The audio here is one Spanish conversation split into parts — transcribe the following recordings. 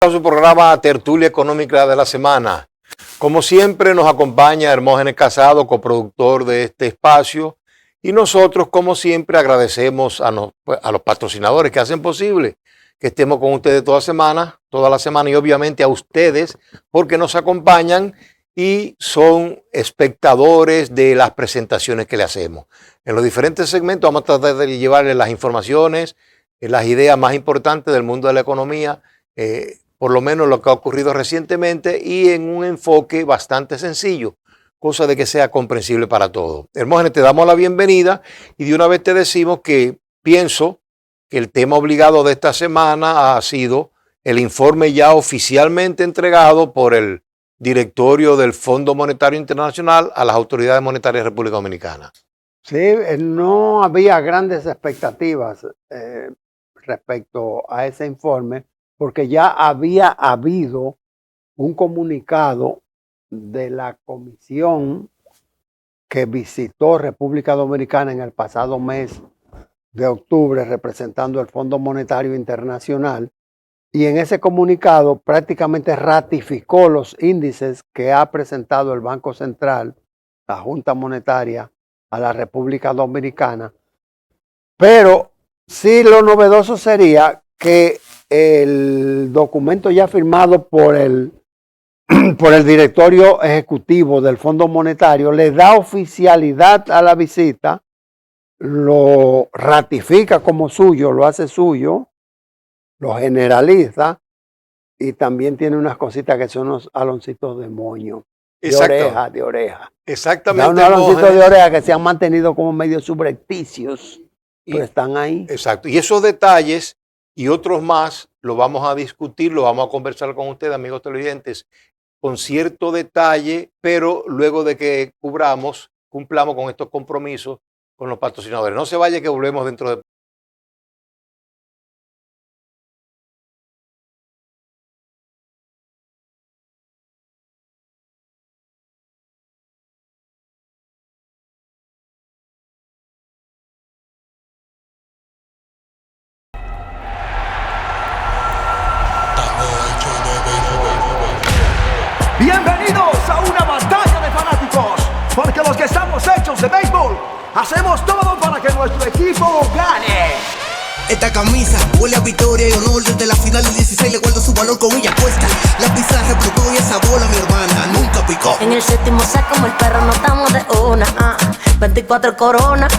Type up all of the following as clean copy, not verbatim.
A su programa Tertulia Económica de la Semana. Como siempre nos acompaña Hermógenes Casado, coproductor de este espacio, y nosotros como siempre agradecemos a los patrocinadores que hacen posible que estemos con ustedes toda la semana y obviamente a ustedes porque nos acompañan y son espectadores de las presentaciones que le hacemos. En los diferentes segmentos vamos a tratar de llevarles las informaciones, las ideas más importantes del mundo de la economía, por lo menos lo que ha ocurrido recientemente y en un enfoque bastante sencillo, cosa de que sea comprensible para todos. Hermógenes, te damos la bienvenida y de una vez te decimos que pienso que el tema obligado de esta semana ha sido el informe ya oficialmente entregado por el directorio del Fondo Monetario Internacional a las autoridades monetarias de República Dominicana. Sí, no había grandes expectativas respecto a ese informe, porque ya había habido un comunicado de la comisión que visitó República Dominicana en el pasado mes de octubre representando el Fondo Monetario Internacional, y en ese comunicado prácticamente ratificó los índices que ha presentado el Banco Central, la Junta Monetaria, a la República Dominicana. Pero sí, lo novedoso sería que el documento ya firmado por el directorio ejecutivo del Fondo Monetario le da oficialidad a la visita, lo ratifica como suyo, lo hace suyo, lo generaliza y también tiene unas cositas que son unos aloncitos de moño, de oreja. Exactamente. Da unos aloncitos de oreja que se han mantenido como medio subrepticios, pero están ahí. Exacto. Y esos detalles y otros más lo vamos a discutir, lo vamos a conversar con ustedes, amigos televidentes, con cierto detalle, pero luego de que cumplamos con estos compromisos con los patrocinadores. No se vaya que volvemos dentro de... Bienvenidos a una batalla de fanáticos, porque los que estamos hechos de béisbol, hacemos todo para que nuestro equipo gane. Esta camisa huele a victoria y honor. Desde la final del 16 le guardo su valor con ella puesta. La pizarra explotó y esa bola mi hermana nunca picó. En el séptimo sacamos el perro, no estamos de una 24 coronas,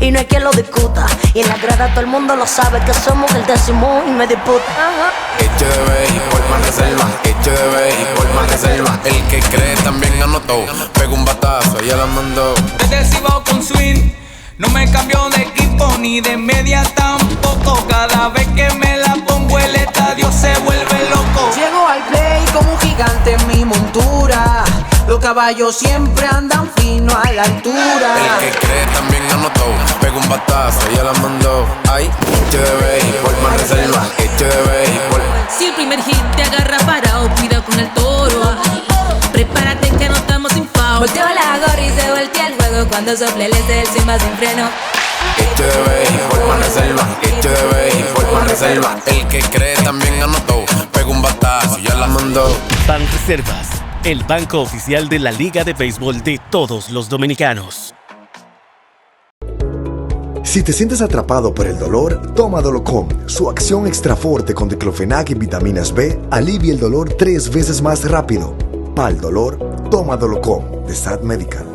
y no hay quien lo discuta. Y en la grada todo el mundo lo sabe que somos el décimo y me disputa. Hecho de béisbol más reserva, hecho de béisbol más reserva. El que cree también anotó, pegó un batazo y ya la mandó. Desde el Cibao con swing, no me cambio de equipo ni de media tampoco. Cada vez que me la pongo el estadio se vuelve loco. Llego al play como un gigante en mi montura. Los caballos siempre andan fino a la altura. El que cree también anotó, pegó un batazo y ya la mandó. Ay, hecho de béisbol más reserva, hecho de béisbol. Si el primer hit te agarra parado, cuidado con el toro. Prepárate que no estamos sin foul. Volteó la gorra y se voltea el juego cuando sople el del Simba sin freno. Hecho de béisbol más reserva, hecho de béisbol más reserva. El que cree también anotó, pegó un batazo y ya la mandó. Banreservas, el banco oficial de la Liga de Béisbol de todos los dominicanos. Si te sientes atrapado por el dolor, toma Dolocom. Su acción extra fuerte con diclofenac y vitaminas B alivia el dolor 3 veces más rápido. Para el dolor, toma Dolocom de Sad Medical.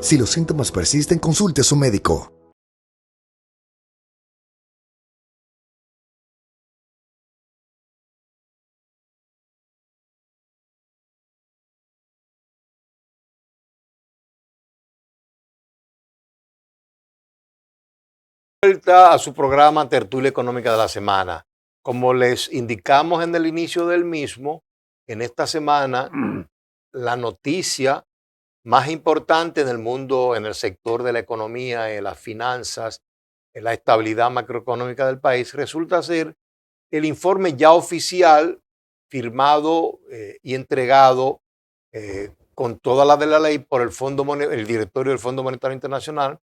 Si los síntomas persisten, consulte a su médico. Vuelta a su programa Tertulia Económica de la Semana. Como les indicamos en el inicio del mismo, en esta semana la noticia más importante en el mundo, en el sector de la economía, en las finanzas, en la estabilidad macroeconómica del país, resulta ser el informe ya oficial, firmado y entregado con todas las de la ley por el directorio del Fondo Monetario Internacional,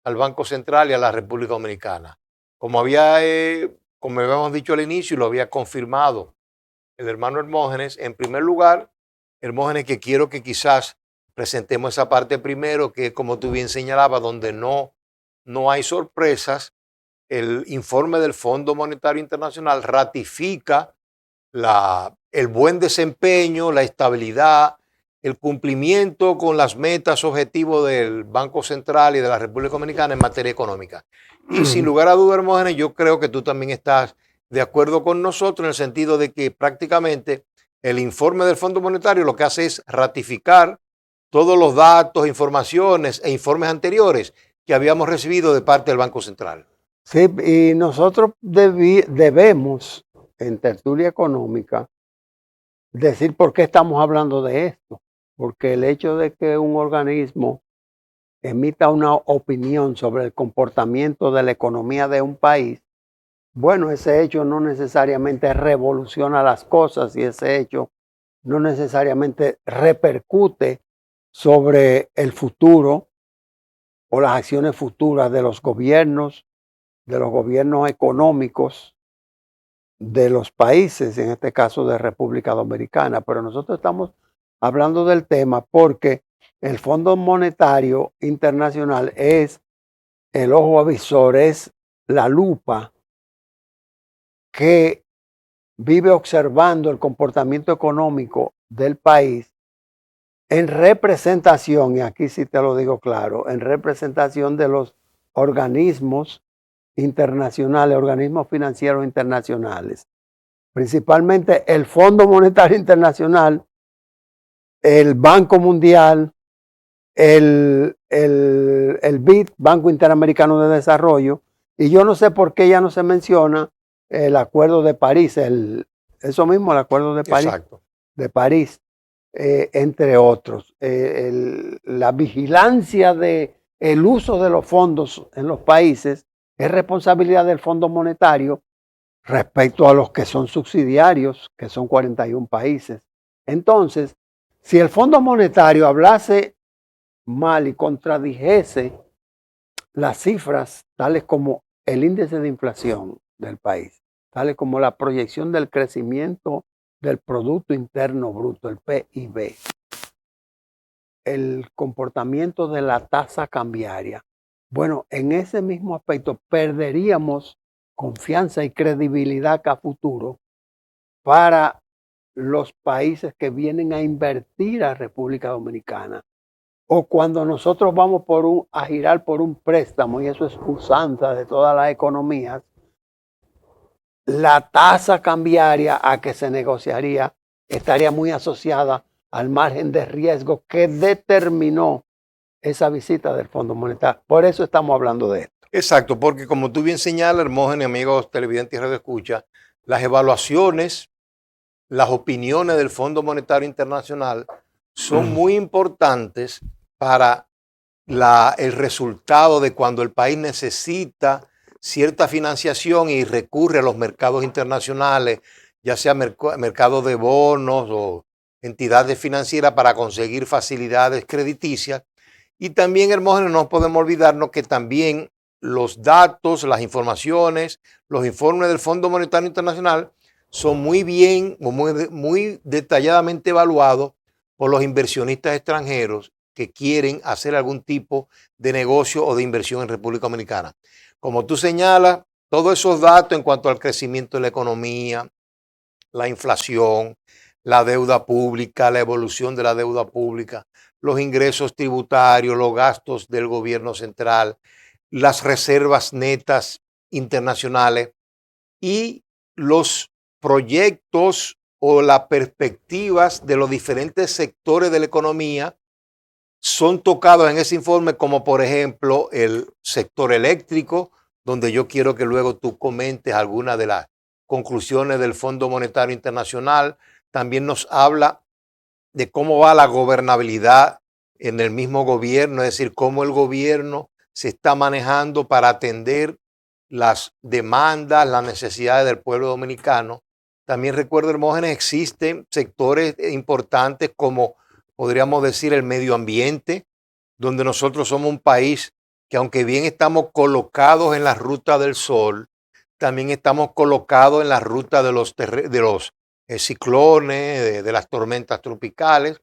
al Banco Central y a la República Dominicana. Como habíamos dicho al inicio y lo había confirmado el hermano Hermógenes. En primer lugar, Hermógenes, que quiero que quizás presentemos esa parte primero, que como tú bien señalabas, donde no hay sorpresas. El informe del Fondo Monetario Internacional ratifica el buen desempeño, la estabilidad, el cumplimiento con las metas, objetivos del Banco Central y de la República Dominicana en materia económica. Y sin lugar a dudas, Hermógenes, yo creo que tú también estás de acuerdo con nosotros en el sentido de que prácticamente el informe del Fondo Monetario lo que hace es ratificar todos los datos, informaciones e informes anteriores que habíamos recibido de parte del Banco Central. Sí, y nosotros debemos, en Tertulia Económica, decir por qué estamos hablando de esto. Porque el hecho de que un organismo emita una opinión sobre el comportamiento de la economía de un país, bueno, ese hecho no necesariamente revoluciona las cosas y ese hecho no necesariamente repercute sobre el futuro o las acciones futuras de los gobiernos económicos de los países, en este caso de República Dominicana. Pero nosotros estamos hablando del tema porque el Fondo Monetario Internacional es el ojo avisor, es la lupa que vive observando el comportamiento económico del país en representación, y aquí sí te lo digo claro, en representación de los organismos internacionales, organismos financieros internacionales, principalmente el Fondo Monetario Internacional, el Banco Mundial, el BID, Banco Interamericano de Desarrollo, y yo no sé por qué ya no se menciona el Acuerdo de París, eso mismo, el Acuerdo de París. Exacto. De París, entre otros. La vigilancia del uso de los fondos en los países es responsabilidad del Fondo Monetario respecto a los que son subsidiarios, que son 41 países. Entonces, si el Fondo Monetario hablase mal y contradijese las cifras, tales como el índice de inflación del país, tales como la proyección del crecimiento del Producto Interno Bruto, el PIB, el comportamiento de la tasa cambiaria, bueno, en ese mismo aspecto perderíamos confianza y credibilidad a futuro para los países que vienen a invertir a República Dominicana. O cuando nosotros vamos a girar por un préstamo, y eso es usanza de todas las economías, la tasa cambiaria a que se negociaría estaría muy asociada al margen de riesgo que determinó esa visita del Fondo Monetario. Por eso estamos hablando de esto. Exacto, porque como tú bien señalas, Hermógenes, amigos televidentes y radioescuchas, las evaluaciones, las opiniones del Fondo Monetario Internacional son muy importantes para el resultado de cuando el país necesita cierta financiación y recurre a los mercados internacionales, ya sea mercados de bonos o entidades financieras para conseguir facilidades crediticias. Y también, Hermógenes, no podemos olvidarnos que también los datos, las informaciones, los informes del Fondo Monetario Internacional son muy bien, muy detalladamente evaluados por los inversionistas extranjeros que quieren hacer algún tipo de negocio o de inversión en República Dominicana. Como tú señalas, todos esos datos en cuanto al crecimiento de la economía, la inflación, la deuda pública, la evolución de la deuda pública, los ingresos tributarios, los gastos del gobierno central, las reservas netas internacionales y los proyectos o las perspectivas de los diferentes sectores de la economía son tocados en ese informe, como por ejemplo el sector eléctrico, donde yo quiero que luego tú comentes algunas de las conclusiones del Fondo Monetario Internacional. También nos habla de cómo va la gobernabilidad en el mismo gobierno, es decir, cómo el gobierno se está manejando para atender las demandas, las necesidades del pueblo dominicano. También recuerdo, Hermógenes, existen sectores importantes como podríamos decir el medio ambiente, donde nosotros somos un país que aunque bien estamos colocados en la ruta del sol, también estamos colocados en la ruta de los ciclones, de las tormentas tropicales.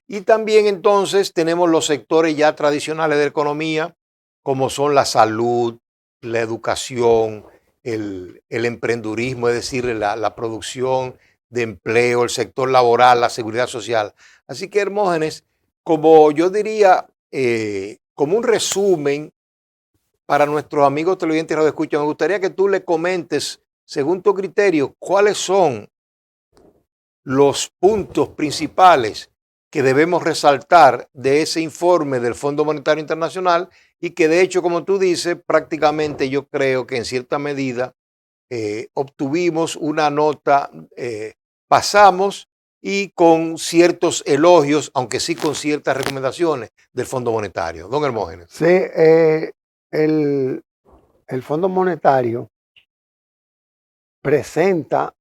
Y también entonces tenemos los sectores ya tradicionales de la economía, como son la salud, la educación, el emprendurismo, es decir, la producción de empleo, el sector laboral, la seguridad social. Así que, Hermógenes, como yo diría, como un resumen para nuestros amigos televidentes y radioescuchas, me gustaría que tú le comentes, según tu criterio, cuáles son los puntos principales que debemos resaltar de ese informe del Fondo Monetario Internacional y que de hecho, como tú dices, prácticamente yo creo que en cierta medida obtuvimos una nota, pasamos y con ciertos elogios, aunque sí con ciertas recomendaciones del Fondo Monetario. Don Hermógenes. Sí, el Fondo Monetario presenta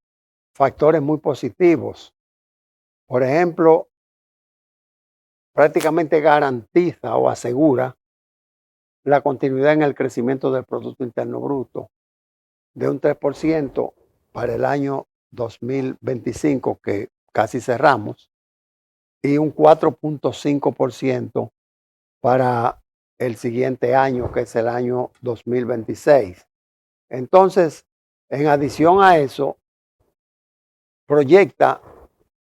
factores muy positivos. Por ejemplo, prácticamente garantiza o asegura la continuidad en el crecimiento del Producto Interno Bruto de un 3% para el año 2025, que casi cerramos, y un 4.5% para el siguiente año, que es el año 2026. Entonces, en adición a eso, proyecta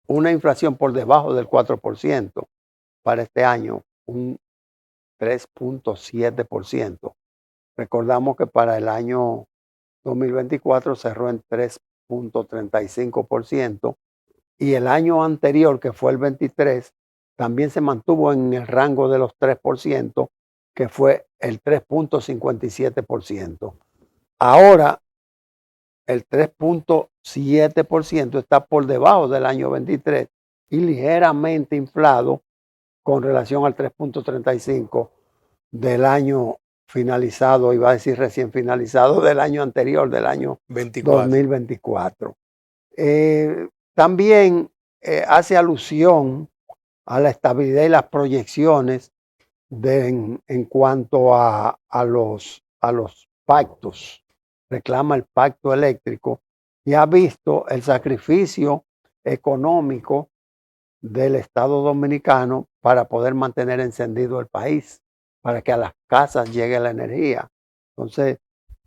una inflación por debajo del 4% para este año, un 3.7%. Recordamos que para el año 2024 cerró en 3.35% y el año anterior, que fue el 23, también se mantuvo en el rango de los 3%, que fue el 3.57%. Ahora, el 3.7% está por debajo del año 23 y ligeramente inflado con relación al 3.35 del año finalizado, iba a decir recién finalizado, del año anterior, del año 2024. También hace alusión a la estabilidad y las proyecciones en cuanto a los pactos. Reclama el pacto eléctrico y ha visto el sacrificio económico del Estado Dominicano para poder mantener encendido el país, para que a las casas llegue la energía. Entonces,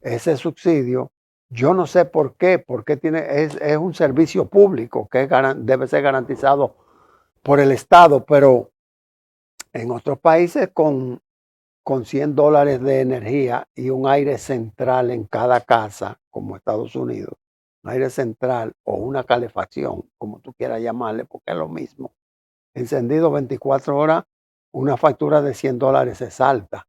ese subsidio, yo no sé por qué, porque es un servicio público que debe ser garantizado por el Estado, pero en otros países con $100 de energía y un aire central en cada casa, como Estados Unidos, un aire central o una calefacción, como tú quieras llamarle, porque es lo mismo, encendido 24 horas, una factura de $100 se salta.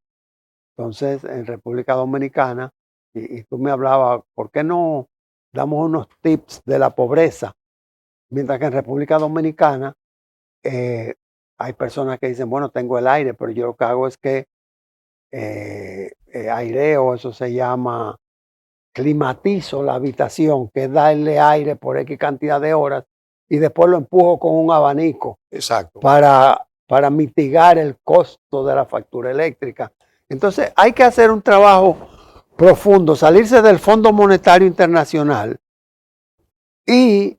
Entonces, en República Dominicana, y tú me hablabas, ¿por qué no damos unos tips de la pobreza? Mientras que en República Dominicana hay personas que dicen, bueno, tengo el aire, pero yo lo que hago es que aireo, eso se llama, climatizo la habitación, que es darle aire por X cantidad de horas y después lo empujo con un abanico. Exacto. Para mitigar el costo de la factura eléctrica. Entonces hay que hacer un trabajo profundo, salirse del Fondo Monetario Internacional y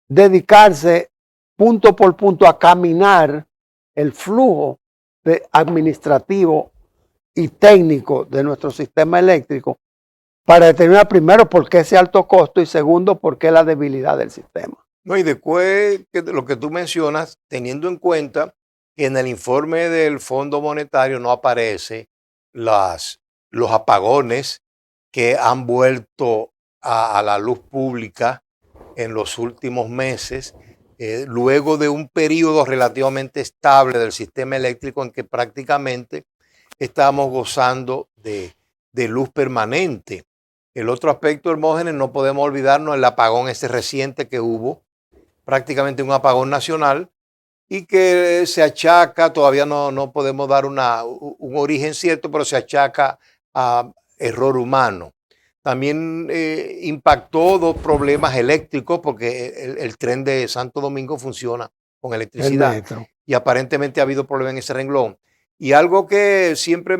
dedicarse punto por punto a caminar el flujo administrativo y técnico de nuestro sistema eléctrico para determinar primero por qué ese alto costo y segundo por qué la debilidad del sistema. No, y después lo que tú mencionas, teniendo en cuenta que en el informe del Fondo Monetario no aparece los apagones que han vuelto a la luz pública en los últimos meses, luego de un periodo relativamente estable del sistema eléctrico en que prácticamente estamos gozando de luz permanente. El otro aspecto, Hermógenes, no podemos olvidarnos el apagón ese reciente que hubo, prácticamente un apagón nacional, y que se achaca, todavía no podemos dar un origen cierto, pero se achaca a error humano. También impactó dos problemas eléctricos, porque el tren de Santo Domingo funciona con electricidad y aparentemente ha habido problemas en ese renglón. Y algo que siempre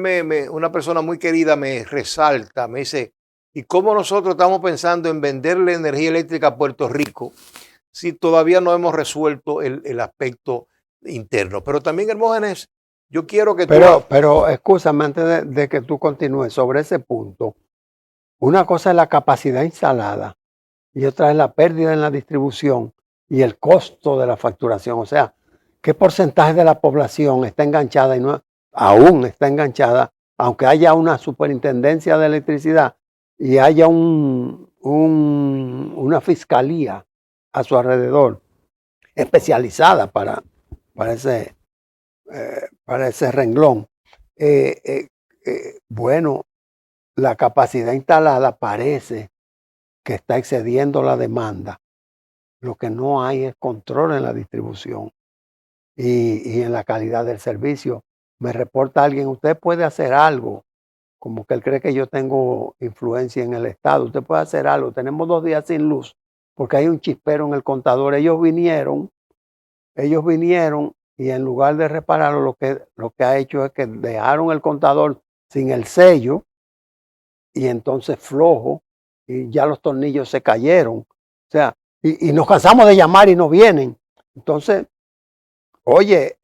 una persona muy querida me resalta, me dice, ¿y cómo nosotros estamos pensando en venderle energía eléctrica a Puerto Rico si todavía no hemos resuelto el aspecto interno. Pero también, Hermógenes, yo quiero que Pero, escúchame, antes de que tú continúes sobre ese punto, una cosa es la capacidad instalada y otra es la pérdida en la distribución y el costo de la facturación. O sea, ¿qué porcentaje de la población está enganchada y no aún está enganchada, aunque haya una superintendencia de electricidad y haya una fiscalía a su alrededor especializada para ese renglón? Bueno, la capacidad instalada parece que está excediendo la demanda. Lo que no hay es control en la distribución y en la calidad del servicio. Me reporta alguien, usted puede hacer algo, como que él cree que yo tengo influencia en el Estado. Usted puede hacer algo. Tenemos 2 días sin luz porque hay un chispero en el contador. Ellos vinieron y en lugar de repararlo, lo que ha hecho es que dejaron el contador sin el sello y entonces flojo y ya los tornillos se cayeron. O sea, y nos cansamos de llamar y no vienen. Entonces, oye,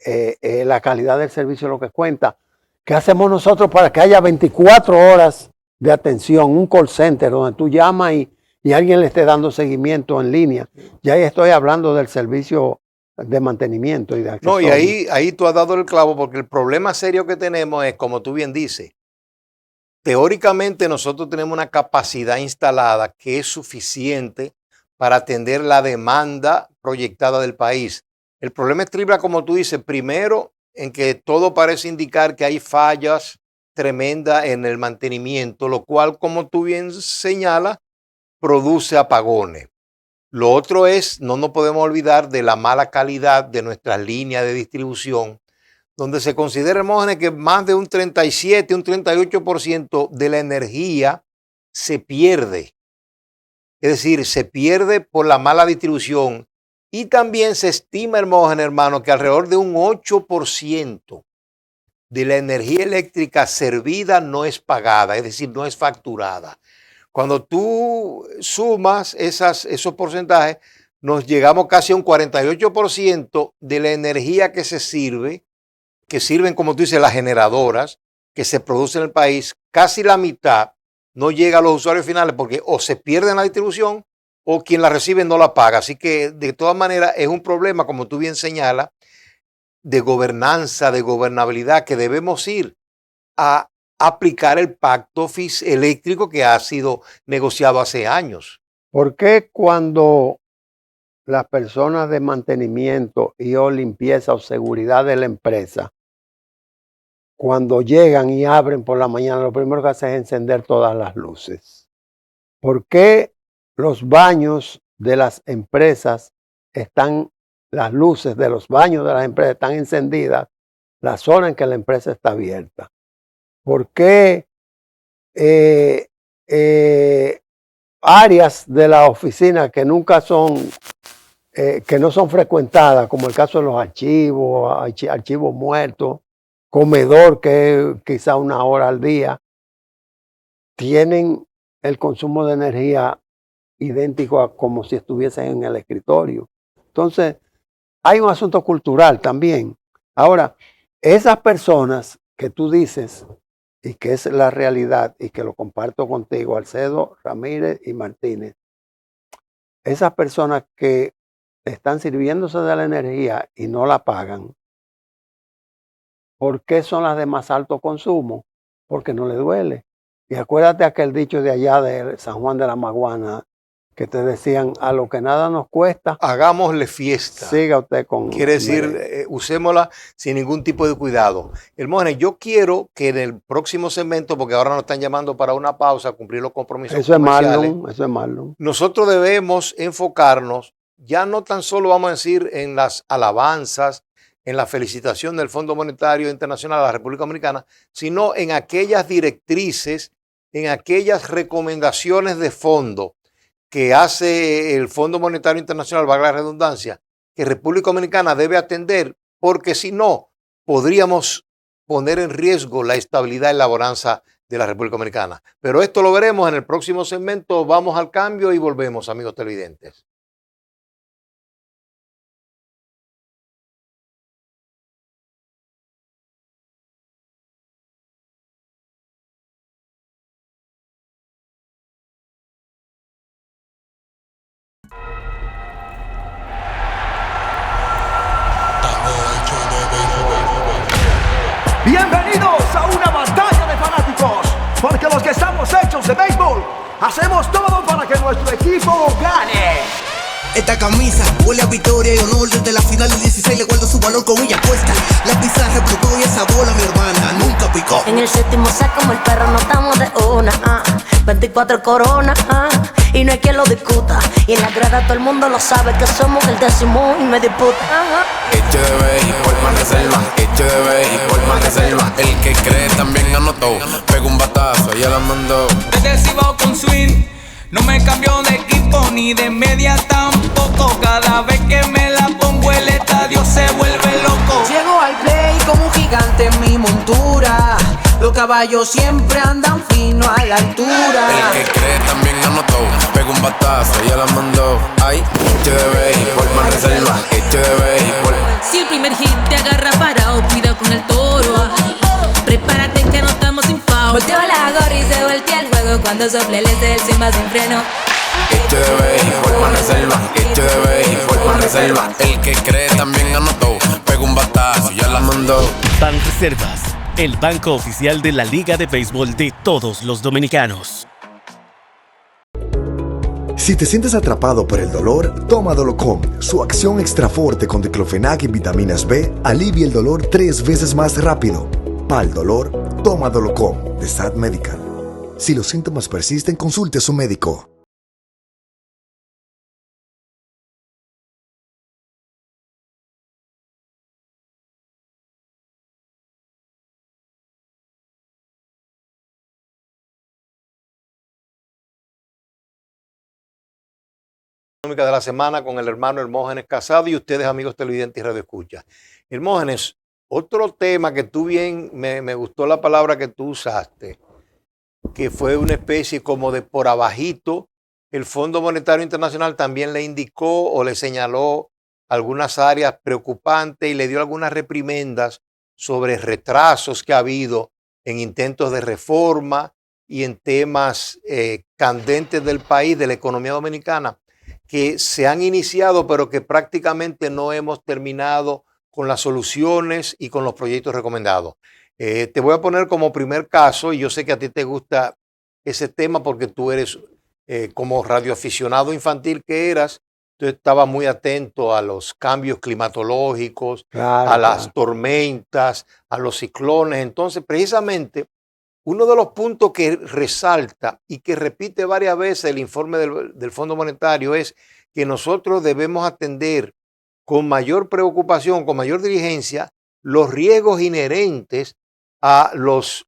la calidad del servicio es lo que cuenta. ¿Qué hacemos nosotros para que haya 24 horas de atención, un call center donde tú llamas y alguien le esté dando seguimiento en línea? Ya estoy hablando del servicio de mantenimiento y de acceso. No, y ahí tú has dado el clavo, porque el problema serio que tenemos es, como tú bien dices, teóricamente nosotros tenemos una capacidad instalada que es suficiente para atender la demanda proyectada del país. El problema estriba, como tú dices, primero en que todo parece indicar que hay fallas tremendas en el mantenimiento, lo cual, como tú bien señalas, produce apagones. Lo otro es, no nos podemos olvidar de la mala calidad de nuestras líneas de distribución, donde se considera, Hermógenes, que más de un 37, un 38% de la energía se pierde. Es decir, se pierde por la mala distribución. Y también se estima, Hermógenes, hermano, que alrededor de un 8% de la energía eléctrica servida no es pagada, es decir, no es facturada. Cuando tú sumas esos porcentajes, nos llegamos casi a un 48% de la energía que se sirve, que sirven, como tú dices, las generadoras que se producen en el país. Casi la mitad no llega a los usuarios finales porque o se pierde en la distribución o quien la recibe no la paga. Así que de todas maneras es un problema, como tú bien señalas, de gobernanza, de gobernabilidad, que debemos ir a aplicar el pacto eléctrico que ha sido negociado hace años. ¿Por qué cuando las personas de mantenimiento y o limpieza o seguridad de la empresa, cuando llegan y abren por la mañana, lo primero que hacen es encender todas las luces? ¿Por qué los baños de las empresas las luces de los baños de las empresas están encendidas las horas en que la empresa está abierta? ¿Por qué áreas de la oficina que nunca son, que no son frecuentadas, como el caso de los archivos muertos, comedor que es quizá 1 hora al día, tienen el consumo de energía idéntico a como si estuviesen en el escritorio? Entonces, hay un asunto cultural también. Ahora, esas personas que tú dices, y que es la realidad, y que lo comparto contigo, Alcedo, Ramírez y Martínez, esas personas que están sirviéndose de la energía y no la pagan, ¿por qué son las de más alto consumo? Porque no le duele. Y acuérdate aquel dicho de allá de San Juan de la Maguana, que te decían, a lo que nada nos cuesta, hagámosle fiesta. Siga usted con... Quiere decir, usémosla sin ningún tipo de cuidado. Hermógenes, yo quiero que en el próximo segmento, porque ahora nos están llamando para una pausa, cumplir los compromisos comerciales. Eso es malo. Nosotros debemos enfocarnos, ya no tan solo vamos a decir en las alabanzas, en la felicitación del Fondo Monetario Internacional a la República Dominicana, sino en aquellas directrices, en aquellas recomendaciones de fondo que hace el Fondo Monetario Internacional, valga la redundancia, que República Dominicana debe atender, porque si no, podríamos poner en riesgo la estabilidad y la bonanza de la República Dominicana. Pero esto lo veremos en el próximo segmento. Vamos al cambio y volvemos, amigos televidentes. Bienvenidos a una batalla de fanáticos, porque los que estamos hechos de béisbol, hacemos todo para que nuestro equipo gane. Esta camisa huele a victoria y honor. Desde la final del 16 le guardo su valor con ella puesta. La pizarra explotó y esa bola, mi hermana, nunca picó. En el séptimo saco como el perro no estamos de una 24 coronas y no hay quien lo discuta. Y en la grada todo el mundo lo sabe que somos el 10º y me disputa. Hecho de béisbol más reserva, hecho de béisbol más reserva. El que cree también anotó, pegó un batazo, ella la mandó. Desde el Cibao con swing, no me cambio de equipo ni de media tampoco. Cada vez que me la pongo el estadio se vuelve loco. Llego al play como un gigante en mi montura. Los caballos siempre andan fino a la altura. El que cree también anotó, pegó un batazo, ella la mandó. Ay, hecho de béisbol más reserva, hecho de béisbol. Si el primer hit te agarra parado, cuida con el toro. Prepárate que no estamos sin foul. Volteo la gorra y se voltea el juego cuando sople el del Simba sin freno. Hecho de béisbol más reserva, hecho de béisbol más reserva. El que cree también anotó, pegó un batazo, ya la mandó. Banreservas, el banco oficial de la Liga de Béisbol de todos los dominicanos. Si te sientes atrapado por el dolor, toma Dolocom. Su acción extra fuerte con diclofenac y vitaminas B alivia el dolor 3 veces más rápido. Para el dolor, toma Dolocom de Sad Medical. Si los síntomas persisten, consulte a su médico. Económica de la semana con el hermano Hermógenes Casado y ustedes, amigos televidentes y radioescuchas. Hermógenes, otro tema que tú bien, me gustó la palabra que tú usaste, que fue una especie como de por abajito. El Fondo Monetario Internacional también le indicó o le señaló algunas áreas preocupantes y le dio algunas reprimendas sobre retrasos que ha habido en intentos de reforma y en temas candentes del país, de la economía dominicana, que se han iniciado, pero que prácticamente no hemos terminado con las soluciones y con los proyectos recomendados. Te voy a poner como primer caso, y yo sé que a ti te gusta ese tema porque tú eres, como radioaficionado infantil que eras, tú estabas muy atento a los cambios climatológicos, a las tormentas, a los ciclones. Entonces, precisamente, uno de los puntos que resalta y que repite varias veces el informe del Fondo Monetario es que nosotros debemos atender con mayor preocupación, con mayor diligencia, los riesgos inherentes a los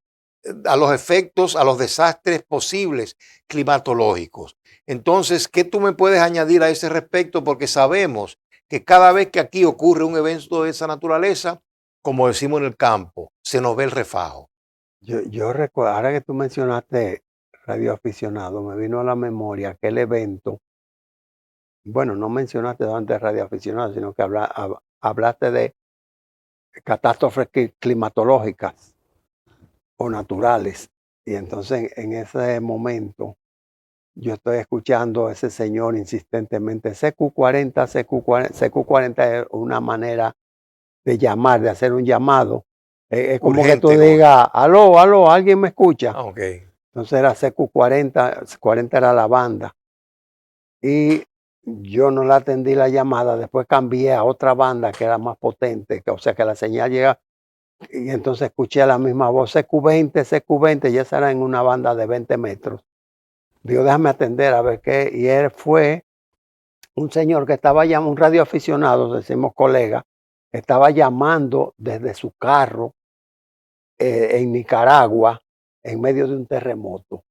efectos, a los desastres posibles climatológicos. Entonces, ¿qué tú me puedes añadir a ese respecto? Porque sabemos que cada vez que aquí ocurre un evento de esa naturaleza, como decimos en el campo, se nos ve el refajo. Yo recuerdo, ahora que tú mencionaste radioaficionado, me vino a la memoria aquel evento. Bueno, no mencionaste antes radioaficionado, sino que hablaste de catástrofes climatológicas o naturales. Y entonces en ese momento yo estoy escuchando a ese señor insistentemente, CQ40, CQ40. CQ40 es una manera de llamar, de hacer un llamado. Es como urgente, que tú digas, aló, ¿alguien me escucha? Okay. Entonces era CQ40, 40 era la banda. Y yo no la atendí la llamada, después cambié a otra banda que era más potente, o sea que la señal llega, y entonces escuché la misma voz, CQ20, ya esa era en una banda de 20 metros. Digo, déjame atender a ver qué, y él fue un señor que estaba llamando, un radioaficionado, decimos colega, estaba llamando desde su carro en Nicaragua en medio de un terremoto.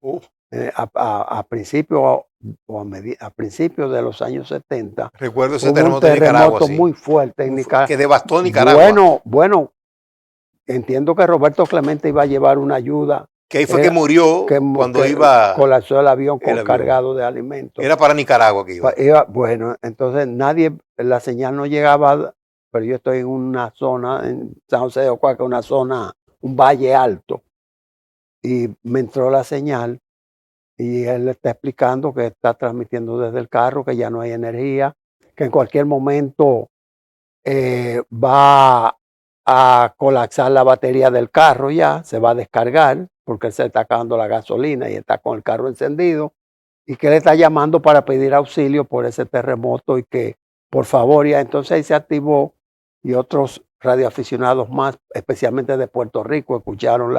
A principios de los años 70. Recuerdo ese terremoto en Nicaragua. Muy fuerte en Nicaragua. Que devastó Nicaragua. Bueno, entiendo que Roberto Clemente iba a llevar una ayuda. Que ahí fue que murió cuando iba. Colapsó el avión cargado de alimentos. Era para Nicaragua que iba. Bueno, entonces la señal no llegaba, pero yo estoy en una zona, en San José de Ocoa, una zona, un valle alto. Y me entró la señal y él le está explicando que está transmitiendo desde el carro, que ya no hay energía, que en cualquier momento va a colapsar la batería del carro ya, se va a descargar porque se está acabando la gasolina y está con el carro encendido y que le está llamando para pedir auxilio por ese terremoto y que por favor ya entonces ahí se activó y otros radioaficionados más, especialmente de Puerto Rico, escucharon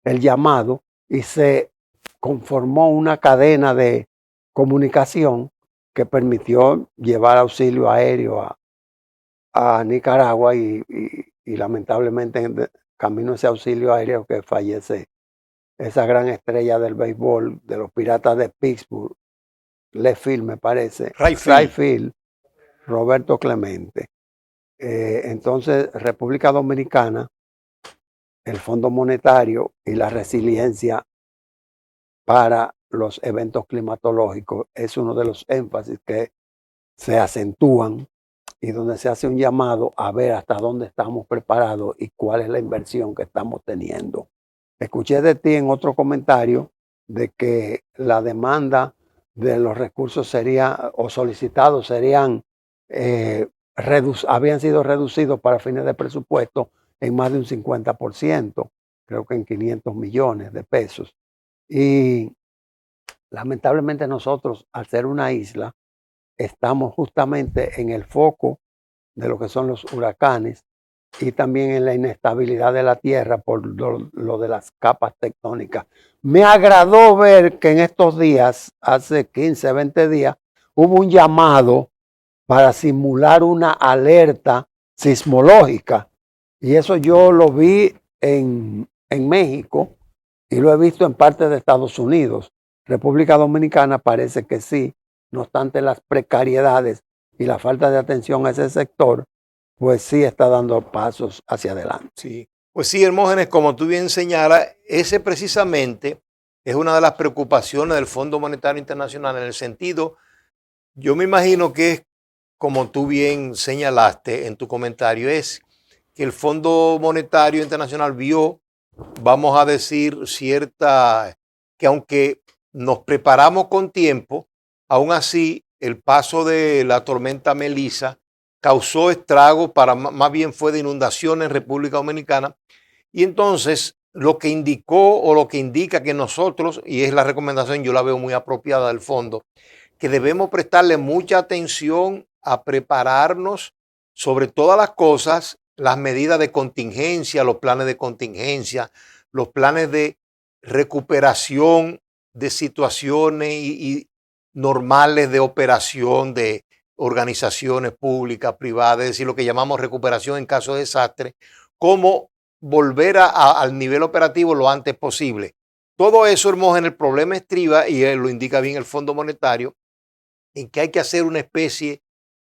el llamado y se conformó una cadena de comunicación que permitió llevar auxilio aéreo a Nicaragua y lamentablemente en camino a ese auxilio aéreo que fallece esa gran estrella del béisbol de los Piratas de Pittsburgh, Lefield me parece, Rayfield, Roberto Clemente. Entonces, República Dominicana, el Fondo Monetario y la resiliencia para los eventos climatológicos es uno de los énfasis que se acentúan y donde se hace un llamado a ver hasta dónde estamos preparados y cuál es la inversión que estamos teniendo. Escuché de ti en otro comentario de que la demanda de los recursos sería o solicitados serían habían sido reducidos para fines de presupuesto en más de un 50%, creo que en 500 millones de pesos. Y lamentablemente nosotros, al ser una isla, estamos justamente en el foco de lo que son los huracanes y también en la inestabilidad de la tierra por lo de las capas tectónicas. Me agradó ver que en estos días, hace 15, 20 días, hubo un llamado para simular una alerta sismológica. Y eso yo lo vi en México y lo he visto en parte de Estados Unidos. República Dominicana parece que sí, no obstante las precariedades y la falta de atención a ese sector, pues sí está dando pasos hacia adelante. Sí, pues sí, Hermógenes, como tú bien señalas, ese precisamente es una de las preocupaciones del Fondo Monetario Internacional en el sentido, yo me imagino que es como tú bien señalaste en tu comentario, es que el Fondo Monetario Internacional vio, vamos a decir, que aunque nos preparamos con tiempo, aún así el paso de la tormenta Melissa causó estragos, más bien fue de inundaciones en República Dominicana, y entonces lo que indicó o lo que indica que nosotros, y es la recomendación, yo la veo muy apropiada del fondo, que debemos prestarle mucha atención a prepararnos sobre todas las cosas, las medidas de contingencia, los planes de contingencia, los planes de recuperación de situaciones y normales de operación de organizaciones públicas, privadas, es decir, lo que llamamos recuperación en caso de desastre, cómo volver al nivel operativo lo antes posible. Todo eso, Hermógenes, el problema estriba, y lo indica bien el Fondo Monetario, en que hay que hacer una especie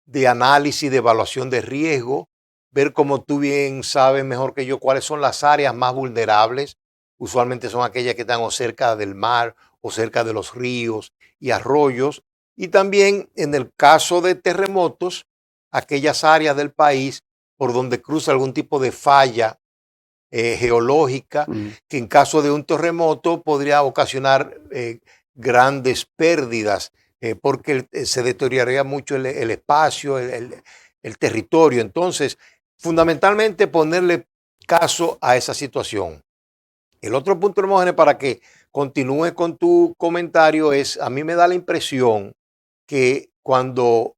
de análisis, de evaluación de riesgo, ver como tú bien sabes mejor que yo cuáles son las áreas más vulnerables. Usualmente son aquellas que están o cerca del mar o cerca de los ríos y arroyos. Y también en el caso de terremotos, aquellas áreas del país por donde cruza algún tipo de falla geológica, que en caso de un terremoto podría ocasionar grandes pérdidas, porque se deterioraría mucho el espacio, el territorio. Entonces, fundamentalmente ponerle caso a esa situación. El otro punto, Hermógenes, para que continúe con tu comentario es, a mí me da la impresión que cuando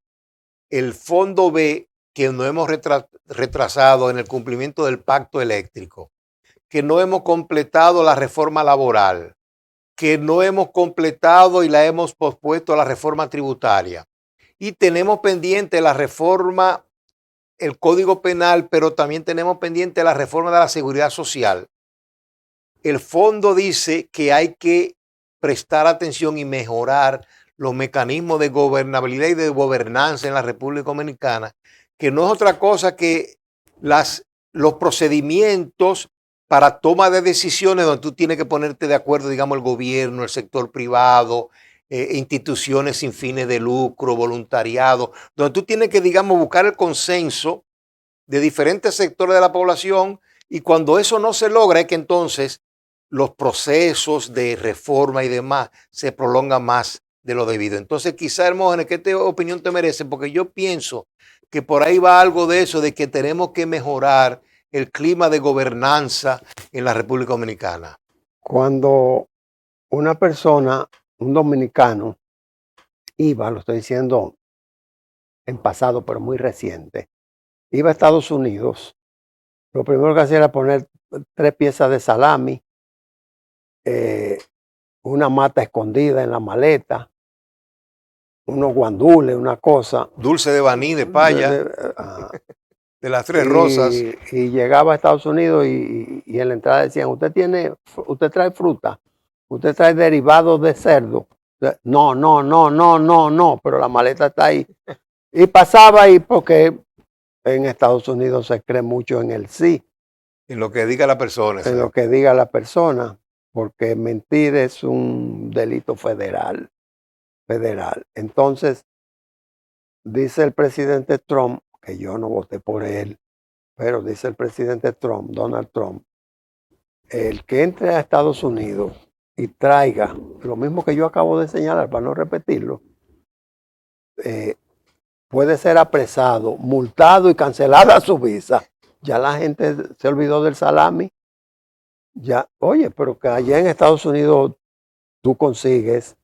el fondo ve que nos hemos retrasado en el cumplimiento del pacto eléctrico, que no hemos completado la reforma laboral, que no hemos completado y la hemos pospuesto a la reforma tributaria, y tenemos pendiente la reforma, el Código Penal, pero también tenemos pendiente la reforma de la Seguridad Social. El fondo dice que hay que prestar atención y mejorar los mecanismos de gobernabilidad y de gobernanza en la República Dominicana, que no es otra cosa que los procedimientos para toma de decisiones donde tú tienes que ponerte de acuerdo, digamos, el gobierno, el sector privado, instituciones sin fines de lucro, voluntariado, donde tú tienes que, digamos, buscar el consenso de diferentes sectores de la población, y cuando eso no se logra es que entonces los procesos de reforma y demás se prolongan más de lo debido. Entonces, quizá, Hermógenes, ¿qué opinión te merece? Porque yo pienso que por ahí va algo de eso, de que tenemos que mejorar el clima de gobernanza en la República Dominicana? Cuando una persona, un dominicano, iba, lo estoy diciendo en pasado, pero muy reciente, iba a Estados Unidos, lo primero que hacía era poner 3 piezas de salami, una mata escondida en la maleta, unos guandules, una cosa. Dulce de maní, de paya, de las 3 rosas. Y llegaba a Estados Unidos y en la entrada decían, usted trae fruta, usted trae derivados de cerdo. No, pero la maleta está ahí. Y pasaba ahí porque en Estados Unidos se cree mucho en el sí. En lo que diga la persona. En lo que diga la persona, porque mentir es un delito federal. Entonces, dice el presidente Trump, que yo no voté por él, pero dice el presidente Trump, Donald Trump, el que entre a Estados Unidos y traiga lo mismo que yo acabo de señalar, para no repetirlo, puede ser apresado, multado y cancelada su visa. Ya la gente se olvidó del salami. Ya, oye, pero que allá en Estados Unidos tú consigues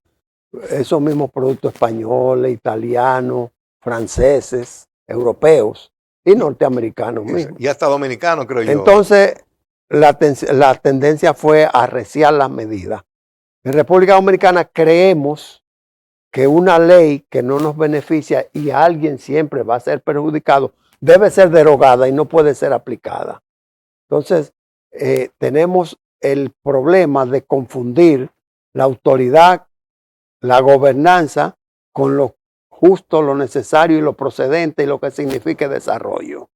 esos mismos productos españoles, italianos, franceses, europeos y norteamericanos mismos. Y hasta dominicanos, creo yo. Entonces, la tendencia fue a arreciar las medidas. En República Dominicana creemos que una ley que no nos beneficia y alguien siempre va a ser perjudicado, debe ser derogada y no puede ser aplicada. Entonces, tenemos el problema de confundir la autoridad, la gobernanza, con lo justo, lo necesario y lo procedente y lo que significa desarrollo.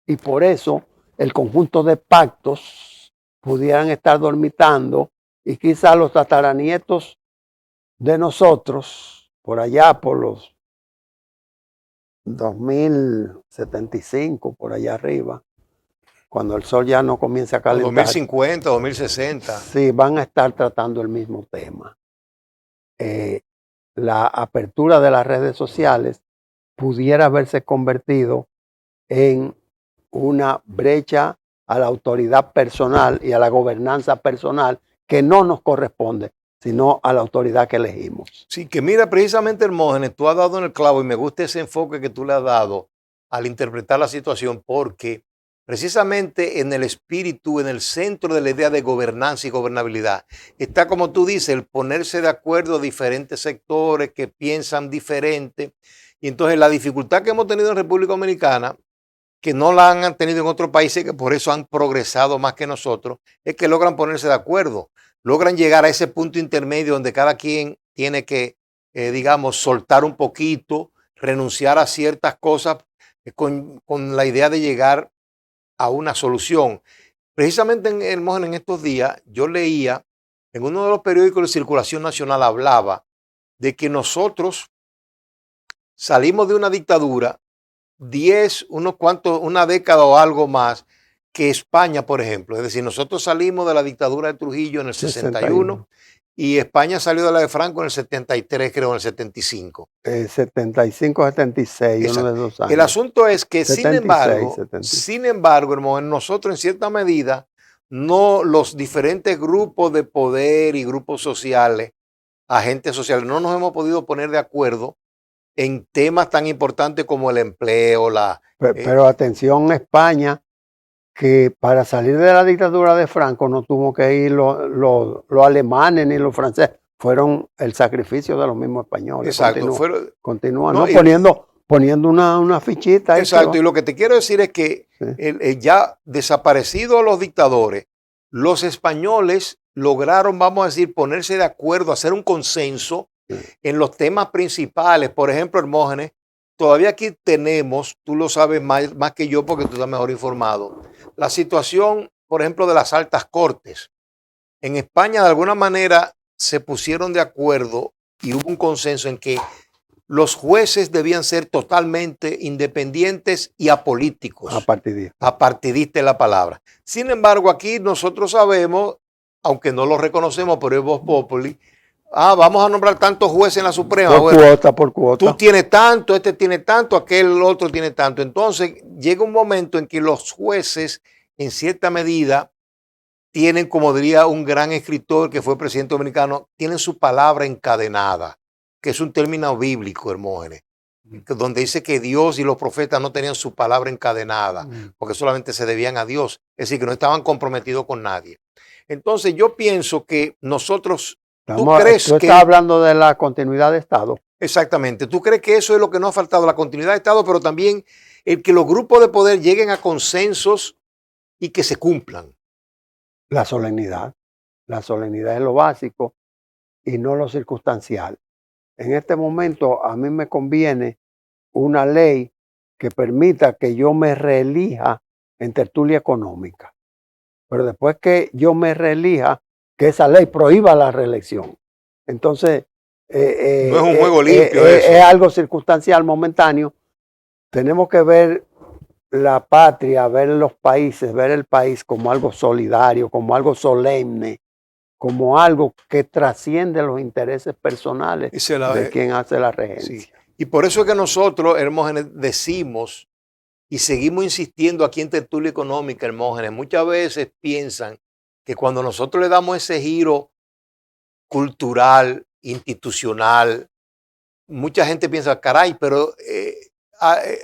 Y por eso el conjunto de pactos pudieran estar dormitando y quizás los tataranietos de nosotros, por allá, por los 2075, por allá arriba, cuando el sol ya no comience a calentar. 2050, 2060. Sí, van a estar tratando el mismo tema. La apertura de las redes sociales pudiera haberse convertido en una brecha a la autoridad personal y a la gobernanza personal que no nos corresponde, sino a la autoridad que elegimos. Sí, que mira, precisamente Hermógenes, tú has dado en el clavo y me gusta ese enfoque que tú le has dado al interpretar la situación, porque precisamente en el espíritu, en el centro de la idea de gobernanza y gobernabilidad, está, como tú dices, el ponerse de acuerdo diferentes sectores que piensan diferente. Y entonces la dificultad que hemos tenido en República Dominicana, que no la han tenido en otros países, que por eso han progresado más que nosotros, es que logran ponerse de acuerdo, logran llegar a ese punto intermedio donde cada quien tiene que, digamos, soltar un poquito, renunciar a ciertas cosas con la idea de llegar a una solución. Precisamente en estos días yo leía en uno de los periódicos de circulación nacional, hablaba de que nosotros salimos de una dictadura una década o algo más que España, por ejemplo. Es decir, nosotros salimos de la dictadura de Trujillo en el 61 y España salió de la de Franco en el 73, creo, en el 75. 75, 76, uno de 2 años. El asunto es que, 76, sin embargo, hermano, nosotros en cierta medida, no, los diferentes grupos de poder y grupos sociales, agentes sociales, no nos hemos podido poner de acuerdo en temas tan importantes como el empleo, Pero atención, España, que para salir de la dictadura de Franco no tuvo que ir los alemanes ni los franceses, fueron el sacrificio de los mismos españoles. Exacto. Continúan poniendo una fichita. Exacto, y lo que te quiero decir es que ya desaparecidos los dictadores, los españoles lograron, vamos a decir, ponerse de acuerdo, hacer un consenso en los temas principales. Por ejemplo, Hermógenes, todavía aquí tenemos, tú lo sabes más que yo porque tú estás mejor informado, la situación, por ejemplo, de las altas cortes. En España, de alguna manera, se pusieron de acuerdo y hubo un consenso en que los jueces debían ser totalmente independientes y apolíticos. Apartidista es la palabra. Sin embargo, aquí nosotros sabemos, aunque no lo reconocemos, pero es vox populi, vamos a nombrar tantos jueces en la Suprema. Por cuota. Tú tienes tanto, este tiene tanto, aquel otro tiene tanto. Entonces llega un momento en que los jueces en cierta medida, tienen, como diría un gran escritor que fue presidente dominicano, tienen su palabra encadenada, que es un término bíblico, Hermógenes, donde dice que Dios y los profetas no tenían su palabra encadenada, porque solamente se debían a Dios, es decir, que no estaban comprometidos con nadie. Entonces yo pienso que nosotros, tú estás hablando de la continuidad de Estado. Exactamente, tú crees que eso es lo que nos ha faltado, la continuidad de Estado, pero también el que los grupos de poder lleguen a consensos y que se cumplan. La solemnidad es lo básico y no lo circunstancial. En este momento a mí me conviene una ley que permita que yo me reelija en tertulia económica. Pero después que yo me reelija, que esa ley prohíba la reelección. Entonces, no es un juego limpio. Es algo circunstancial, momentáneo. Tenemos que ver la patria, ver los países, ver el país como algo solidario, como algo solemne, como algo que trasciende los intereses personales de quien hace la regencia. Sí. Y por eso es que nosotros, Hermógenes, decimos y seguimos insistiendo aquí en Tertulia Económica, Hermógenes, muchas veces piensan que cuando nosotros le damos ese giro cultural, institucional, mucha gente piensa, caray, pero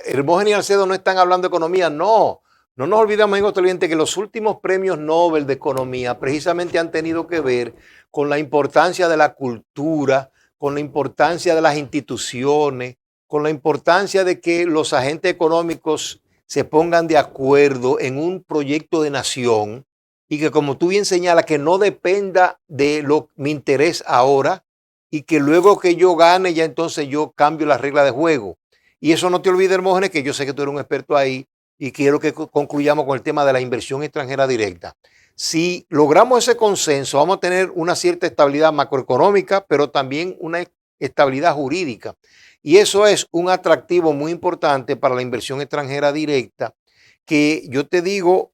Hermógenes y Alcedo no están hablando de economía. No nos olvidemos, amigos televidentes, que los últimos premios Nobel de Economía precisamente han tenido que ver con la importancia de la cultura, con la importancia de las instituciones, con la importancia de que los agentes económicos se pongan de acuerdo en un proyecto de nación y que, como tú bien señalas, que no dependa de mi interés ahora y que luego que yo gane ya entonces yo cambio las reglas de juego. Y eso no te olvides, Hermógenes, que yo sé que tú eres un experto ahí y quiero que concluyamos con el tema de la inversión extranjera directa. Si logramos ese consenso, vamos a tener una cierta estabilidad macroeconómica, pero también una estabilidad jurídica. Y eso es un atractivo muy importante para la inversión extranjera directa, que yo te digo,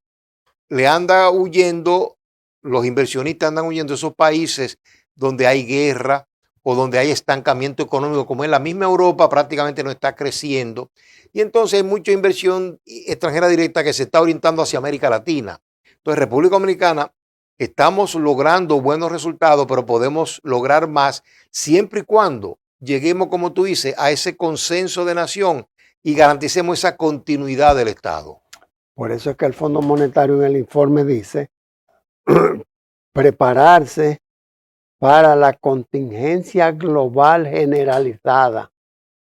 le anda huyendo, los inversionistas andan huyendo de esos países donde hay guerra o donde hay estancamiento económico, como en la misma Europa prácticamente no está creciendo. Y entonces hay mucha inversión extranjera directa que se está orientando hacia América Latina. Entonces, República Dominicana, estamos logrando buenos resultados, pero podemos lograr más siempre y cuando lleguemos, como tú dices, a ese consenso de nación y garanticemos esa continuidad del Estado. Por eso es que el Fondo Monetario en el informe dice prepararse para la contingencia global generalizada.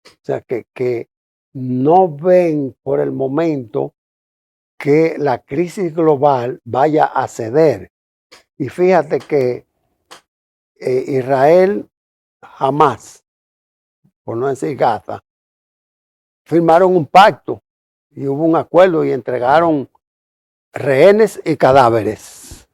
O sea, que no ven por el momento que la crisis global vaya a ceder. Y fíjate que Israel jamás, por no decir Gaza, firmaron un pacto y hubo un acuerdo y entregaron rehenes y cadáveres.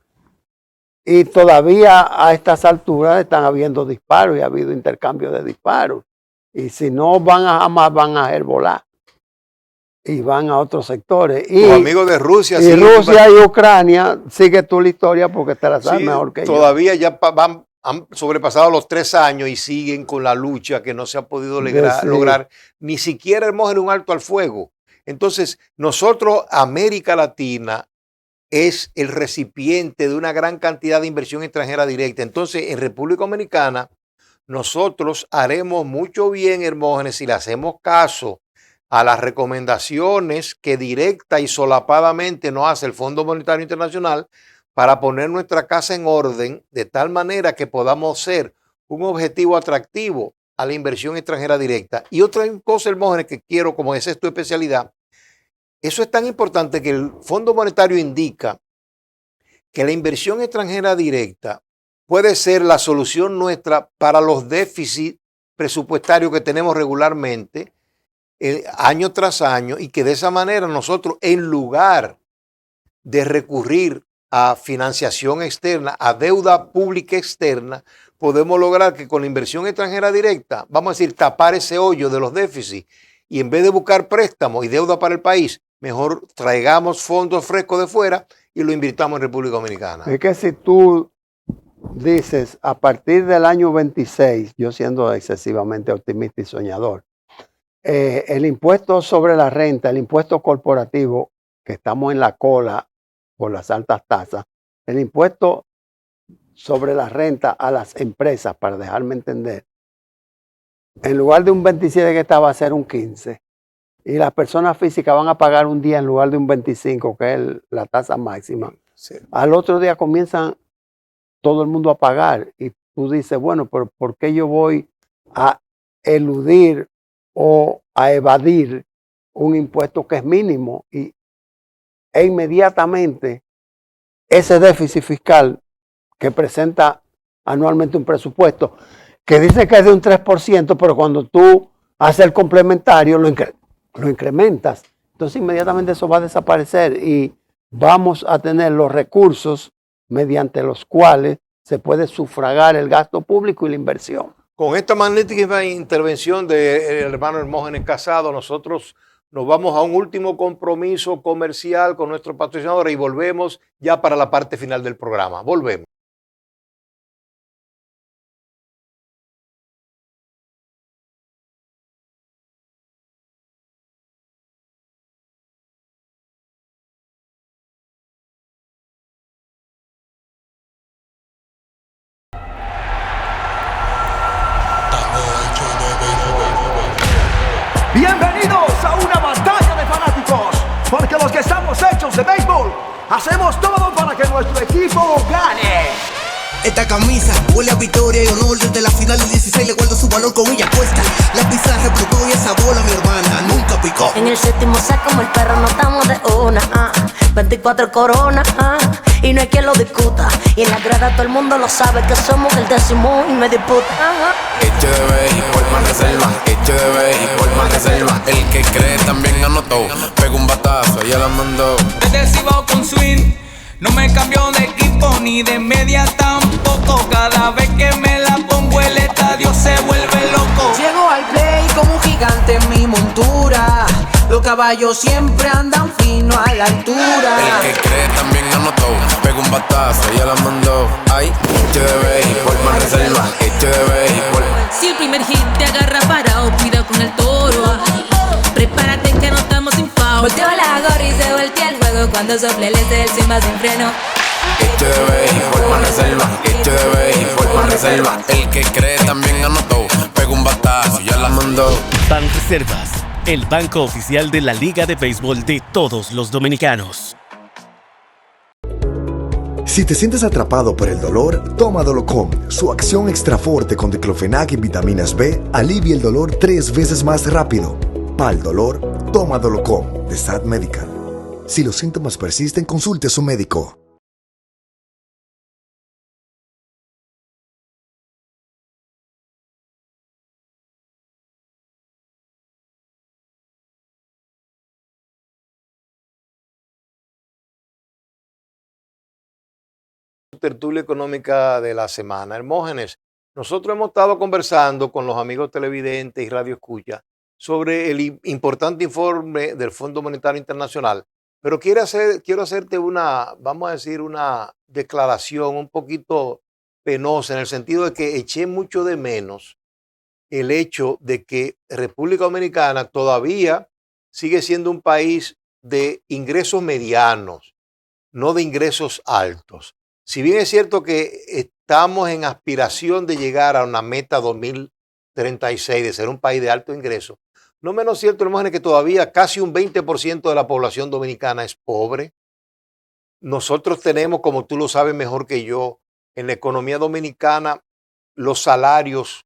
Y todavía a estas alturas están habiendo disparos y ha habido intercambio de disparos. Y si no van a Hamas, van a Hezbollah. Y van a otros sectores. Y los amigos de Rusia. Y Rusia y Ucrania, sigue tú la historia porque te la sabes mejor que yo. Todavía ya han sobrepasado los 3 años y siguen con la lucha que no se ha podido lograr ni siquiera, Hermógenes, un alto al fuego. Entonces, nosotros, América Latina, es el recipiente de una gran cantidad de inversión extranjera directa. Entonces, en República Dominicana, nosotros haremos mucho bien, Hermógenes, si le hacemos caso a las recomendaciones que directa y solapadamente nos hace el Fondo Monetario Internacional para poner nuestra casa en orden de tal manera que podamos ser un objetivo atractivo a la inversión extranjera directa. Y otra cosa, Hermógenes, que quiero, como esa es tu especialidad, eso es tan importante que el Fondo Monetario indica que la inversión extranjera directa puede ser la solución nuestra para los déficits presupuestarios que tenemos regularmente año tras año, y que de esa manera nosotros, en lugar de recurrir a financiación externa, a deuda pública externa, podemos lograr que con la inversión extranjera directa, vamos a decir, tapar ese hoyo de los déficits, y en vez de buscar préstamos y deuda para el país, mejor traigamos fondos frescos de fuera y lo invirtamos en República Dominicana. Es que si tú dices, a partir del año 26, yo siendo excesivamente optimista y soñador, el impuesto sobre la renta, el impuesto corporativo, que estamos en la cola por las altas tasas, el impuesto sobre la renta a las empresas, para dejarme entender, en lugar de un 27 que estaba, a ser un 15. Y las personas físicas van a pagar un día en lugar de un 25, que es la tasa máxima. Sí. Al otro día comienzan todo el mundo a pagar. Y tú dices, bueno, pero ¿por qué yo voy a eludir o a evadir un impuesto que es mínimo? E inmediatamente ese déficit fiscal que presenta anualmente un presupuesto, que dice que es de un 3%, pero cuando tú haces el complementario lo incrementas. Entonces inmediatamente eso va a desaparecer y vamos a tener los recursos mediante los cuales se puede sufragar el gasto público y la inversión. Con esta magnífica intervención del hermano Hermógenes Casado, nosotros nos vamos a un último compromiso comercial con nuestros patrocinadores y volvemos ya para la parte final del programa. Volvemos. Bienvenidos a una batalla de fanáticos, porque los que estamos hechos de béisbol, hacemos todo para que nuestro equipo gane. Esta camisa huele a victoria y honor. Desde la final del 16 le guardo su valor con ella puesta. La pizarra explotó y esa bola, mi hermana, nunca picó. En el séptimo sacamos el perro, notamos de una, 24 coronas, y no hay quien lo discuta. Y en la grada todo el mundo lo sabe que somos el 10º y me disputa. Hecho de béisbol más reserva, hecho de béisbol más reserva. El que cree también anotó, pegó un batazo, ya la mandó. Desde el Cibao con swing, no me cambio de equipo ni de media tampoco. Cada vez que me la pongo el estadio se vuelve loco. Llego al play como un gigante en mi montura. Los caballos siempre andan fino a la altura. El que cree también anotó, pegó un batazo, ya la mandó. Ay, hecho de béisbol más reserva, hecho de béisbol. Si el primer hit te agarra parado, cuidado con el toro. Prepárate que no estamos sin foul. Volteo la gorra y se voltea el juego cuando sople el del Simba sin freno. Hecho de béisbol más reserva, hecho de béisbol más reserva. El que cree también anotó, pegó un batazo, ya la mandó. Banreservas, el banco oficial de la Liga de Béisbol de todos los dominicanos. Si te sientes atrapado por el dolor, toma Dolocom. Su acción extra fuerte con diclofenac y vitaminas B alivia el dolor 3 veces más rápido. Para el dolor, toma Dolocom de Sad Medical. Si los síntomas persisten, consulte a su médico. Tertulia económica de la semana. Hermógenes, nosotros hemos estado conversando con los amigos televidentes y radio escucha sobre el importante informe del Fondo Monetario Internacional, pero quiero hacerte vamos a decir, una declaración un poquito penosa, en el sentido de que eché mucho de menos el hecho de que República Dominicana todavía sigue siendo un país de ingresos medianos, no de ingresos altos. Si bien es cierto que estamos en aspiración de llegar a una meta 2036 de ser un país de alto ingreso, no menos cierto, hermano, que todavía casi un 20% de la población dominicana es pobre. Nosotros tenemos, como tú lo sabes mejor que yo, en la economía dominicana los salarios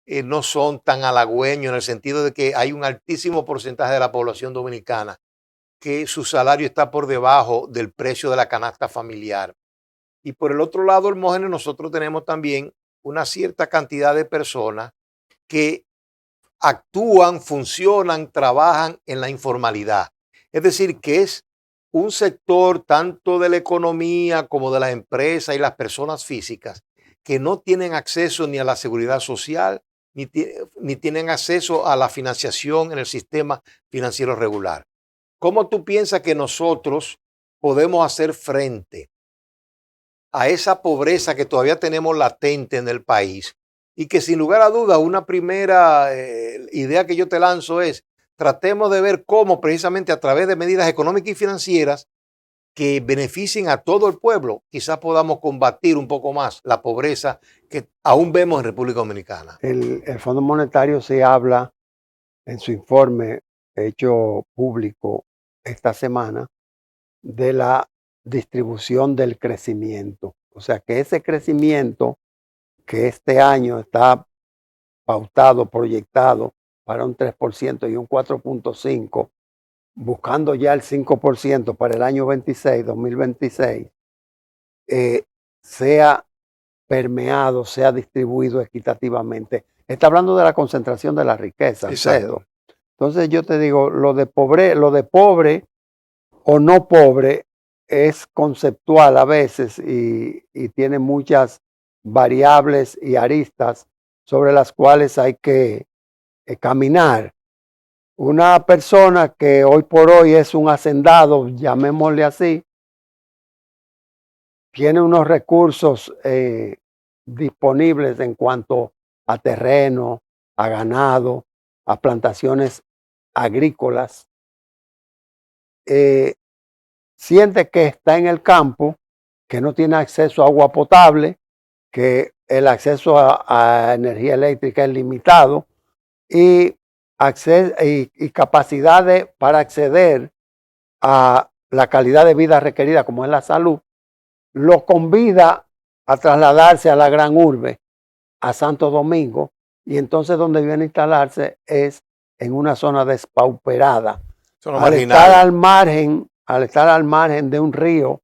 no son tan halagüeños, en el sentido de que hay un altísimo porcentaje de la población dominicana que su salario está por debajo del precio de la canasta familiar. Y por el otro lado, Hermógenes, nosotros tenemos también una cierta cantidad de personas que actúan, funcionan, trabajan en la informalidad. Es decir, que es un sector tanto de la economía como de las empresas y las personas físicas que no tienen acceso ni a la seguridad social, ni tienen acceso a la financiación en el sistema financiero regular. ¿Cómo tú piensas que nosotros podemos hacer frente a esa pobreza que todavía tenemos latente en el país? Y que sin lugar a dudas, una primera idea que yo te lanzo es, tratemos de ver cómo precisamente a través de medidas económicas y financieras que beneficien a todo el pueblo, quizás podamos combatir un poco más la pobreza que aún vemos en República Dominicana. El Fondo Monetario se habla en su informe hecho público esta semana de la distribución del crecimiento. O sea que ese crecimiento que este año está pautado, proyectado para un 3% y un 4.5%, buscando ya el 5% para el año 2026, sea permeado, sea distribuido equitativamente. Está hablando de la concentración de la riqueza, Alfredo. Entonces yo te digo, lo de pobre o no pobre es conceptual a veces y tiene muchas variables y aristas sobre las cuales hay que caminar. Una persona que hoy por hoy es un hacendado, llamémosle así, tiene unos recursos disponibles en cuanto a terreno, a ganado, a plantaciones agrícolas, siente que está en el campo, que no tiene acceso a agua potable, que el acceso a energía eléctrica es limitado y capacidades para acceder a la calidad de vida requerida, como es la salud, lo convida a trasladarse a la gran urbe, a Santo Domingo, y entonces donde viene a instalarse es en una zona despauperada. Al estar al margen de un río,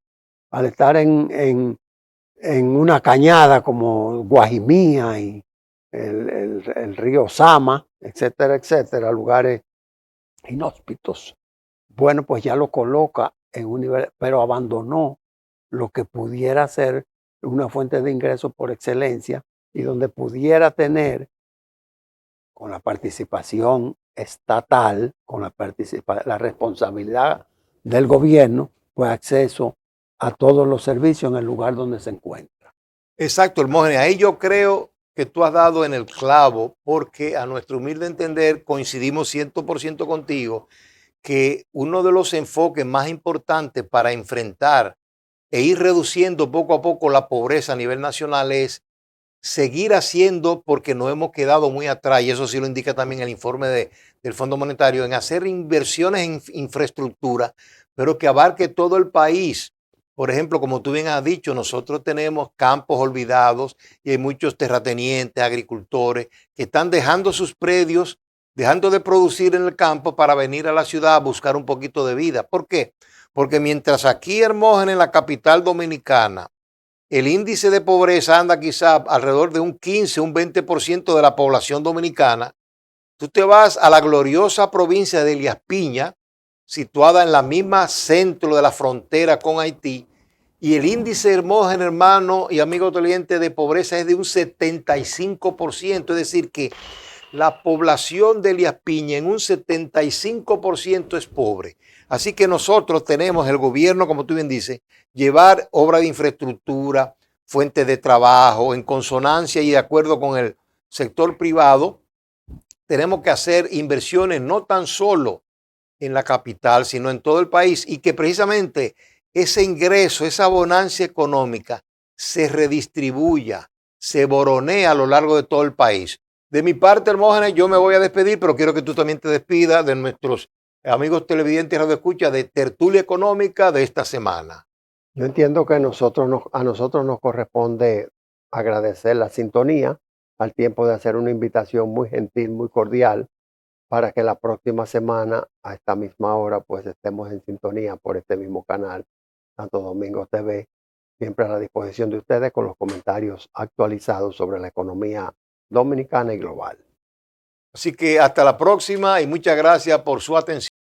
al estar en una cañada como Guajimía y el río Sama, etcétera, etcétera, lugares inhóspitos. Bueno, pues ya lo coloca en un nivel, pero abandonó lo que pudiera ser una fuente de ingresos por excelencia y donde pudiera tener, con la participación estatal, con la responsabilidad del gobierno, pues acceso a todos los servicios en el lugar donde se encuentra. Exacto, Hermógenes. Ahí yo creo que tú has dado en el clavo, porque a nuestro humilde entender coincidimos 100% contigo, que uno de los enfoques más importantes para enfrentar e ir reduciendo poco a poco la pobreza a nivel nacional es seguir haciendo, porque nos hemos quedado muy atrás, y eso sí lo indica también el informe del Fondo Monetario, en hacer inversiones en infraestructura, pero que abarque todo el país. Por ejemplo, como tú bien has dicho, nosotros tenemos campos olvidados y hay muchos terratenientes, agricultores, que están dejando sus predios, dejando de producir en el campo para venir a la ciudad a buscar un poquito de vida. ¿Por qué? Porque mientras aquí, Hermógenes, en la capital dominicana, el índice de pobreza anda quizá alrededor de un 15, un 20% de la población dominicana, tú te vas a la gloriosa provincia de Elías Piña, situada en la misma centro de la frontera con Haití, y el índice, Hermógenes, hermano y amigo televidente, de pobreza es de un 75%, es decir que la población de Elías Piña en un 75% es pobre. Así que nosotros tenemos, el gobierno, como tú bien dices, llevar obra de infraestructura, fuentes de trabajo, en consonancia y de acuerdo con el sector privado. Tenemos que hacer inversiones no tan solo en la capital, sino en todo el país, y que precisamente ese ingreso, esa bonanza económica se redistribuya, se boronee a lo largo de todo el país. De mi parte, Hermógenes, yo me voy a despedir, pero quiero que tú también te despidas de nuestros amigos televidentes y radioescuchas de Tertulia Económica de esta semana. Yo entiendo que a nosotros nos corresponde agradecer la sintonía, al tiempo de hacer una invitación muy gentil, muy cordial, para que la próxima semana a esta misma hora pues estemos en sintonía por este mismo canal, Santo Domingo TV, siempre a la disposición de ustedes con los comentarios actualizados sobre la economía dominicana y global. Así que hasta la próxima y muchas gracias por su atención.